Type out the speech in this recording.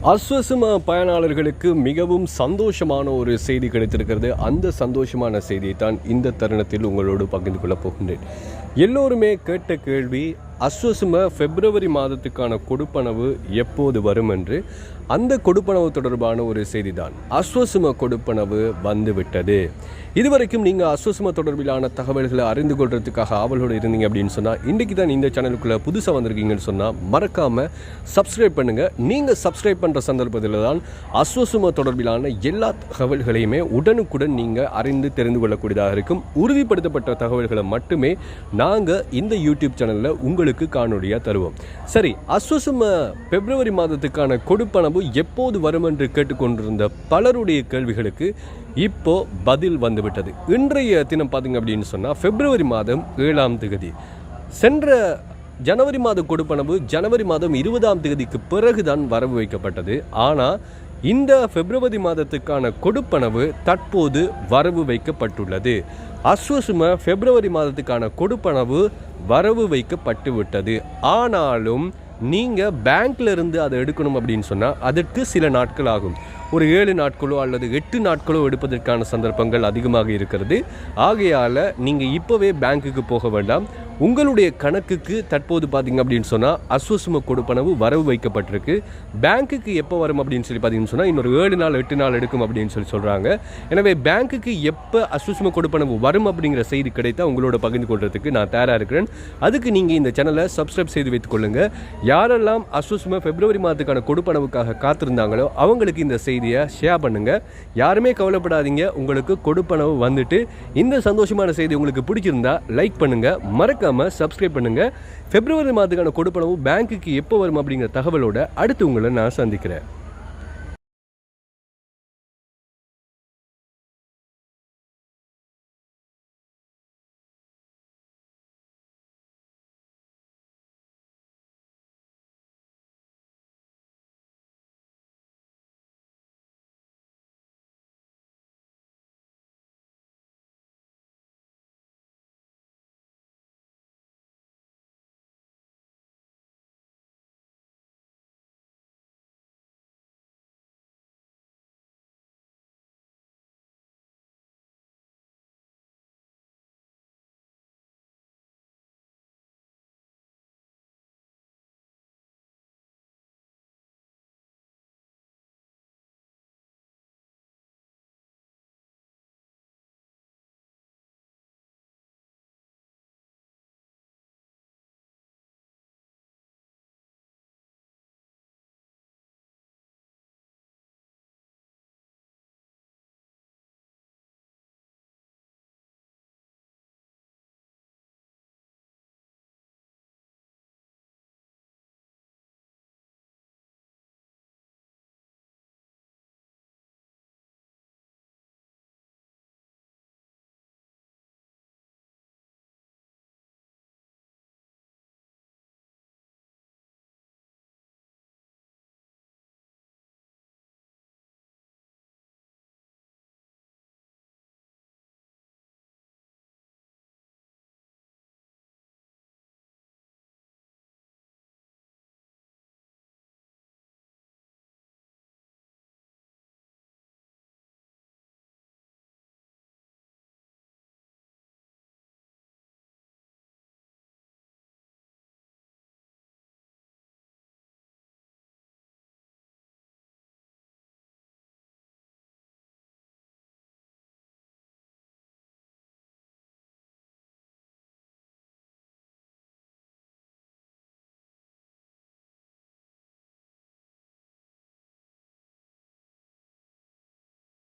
அஸ்வசும பயனாளர்களுக்கு மிகவும் சந்தோஷமான ஒரு செய்தி கிடைத்திருக்கிறது. அந்த சந்தோஷமான செய்தியை தான் இந்த தருணத்தில் உங்களோடு பகிர்ந்து கொள்ளப் போகின்றேன். எல்லோருமே கேட்ட கேள்வி, அஸ்வசும பிப்ரவரி மாதத்துக்கான கொடுப்பனவு எப்போது வரும் என்று. அந்த கொடுப்பனவு தொடர்பான ஒரு செய்தி தான். அஸ்வசும கொடுப்பனவு வந்துவிட்டது. இதுவரைக்கும் நீங்கள் அஸ்வசும தொடர்பிலான தகவல்களை அறிந்து கொள்றதுக்காக ஆவலோடு இருந்தீங்க அப்படின்னு சொன்னால், இன்றைக்கி தான் இந்த சேனலுக்குள்ளே புதுசாக வந்திருக்கீங்கன்னு சொன்னால் மறக்காமல் சப்ஸ்கிரைப் பண்ணுங்கள். நீங்கள் சப்ஸ்கிரைப் பண்ணுற சந்தர்ப்பத்தில் தான் அஸ்வசும தொடர்பிலான எல்லா தகவல்களையுமே உடனுக்குடன் நீங்கள் அறிந்து தெரிந்து கொள்ளக்கூடியதாக இருக்கும். உறுதிப்படுத்தப்பட்ட தகவல்களை மட்டுமே நாங்கள் இந்த யூடியூப் சேனலில் உங்களுக்கு காணொலியாக தருவோம். சரி, அஸ்வசும பிப்ரவரி மாதத்துக்கான கொடுப்பனவு எப்போது வரும் என்று கேட்டுக்கொண்டிருந்த பலருடைய கேள்விகளுக்கு இப்போ பதில் வந்துவிட்டது. இன்றைய தினம் பார்த்தீங்க அப்படின்னு சொன்னால் பிப்ரவரி மாதம் 7ஆம் தேதி. சென்ற ஜனவரி மாத கொடுப்பனவு ஜனவரி மாதம் 20ஆம் தேதிக்கு பிறகுதான் வரவு வைக்கப்பட்டது. ஆனால் இந்த பிப்ரவரி மாதத்துக்கான கொடுப்பனவு தற்போது வரவு வைக்கப்பட்டுள்ளது. அஸ்வசும பிப்ரவரி மாதத்துக்கான கொடுப்பனவு வரவு வைக்கப்பட்டு விட்டது. ஆனாலும் நீங்கள் பேங்க்ல இருந்து அதை எடுக்கணும் அப்படின்னு சொன்னால் அதற்கு சில நாட்கள் ஆகும். ஒரு 7 நாட்களோ அல்லது 8 நாட்களோ எடுப்பதற்கான சந்தர்ப்பங்கள் அதிகமாக இருக்கிறது. ஆகையால் நீங்கள் இப்போவே பேங்க்குக்கு போக வேண்டாம். உங்களுடைய கணக்குக்கு தற்போது பார்த்தீங்க அப்படின்னு சொன்னால் அஸ்வசும கொடுப்பனவு வரவு வைக்கப்பட்டிருக்கு. பேங்க்குக்கு எப்போ வரும் அப்படின்னு சொல்லி பார்த்தீங்கன்னு சொன்னால் இன்னொரு 7 நாள் 8 நாள் எடுக்கும் அப்படின்னு சொல்கிறாங்க. எனவே பேங்க்குக்கு எப்போ அஸ்வசும கொடுப்பனவு வரும் அப்படிங்கிற செய்தி கிடைத்தா உங்களோட பகிர்ந்து கொள்றதுக்கு நான் தயாராக இருக்கிறேன். அதுக்கு நீங்கள் இந்த சேனலை சப்ஸ்கிரைப் செய்து வைத்துக் கொள்ளுங்கள். யாரெல்லாம் அஸ்வசும பிப்ரவரி மாதத்துக்கான கொடுப்பனவுக்காக காத்திருந்தாங்களோ அவங்களுக்கு இந்த செய்தியை ஷேர் பண்ணுங்கள். யாருமே கவலைப்படாதீங்க, உங்களுக்கு கொடுப்பனவு வந்துட்டு. இந்த சந்தோஷமான செய்தி உங்களுக்கு பிடிச்சிருந்தா லைக் பண்ணுங்கள், மறக்காம சப்ஸ்கிரைப் பண்ணுங்க. பிப்ரவரி மாதத்துக்கான கொடுப்பனவு பேங்க்குக்கு எப்போ வரும் அப்படிங்கிற தகவலோட அடுத்து உங்களை நான் சந்திக்கிறேன்.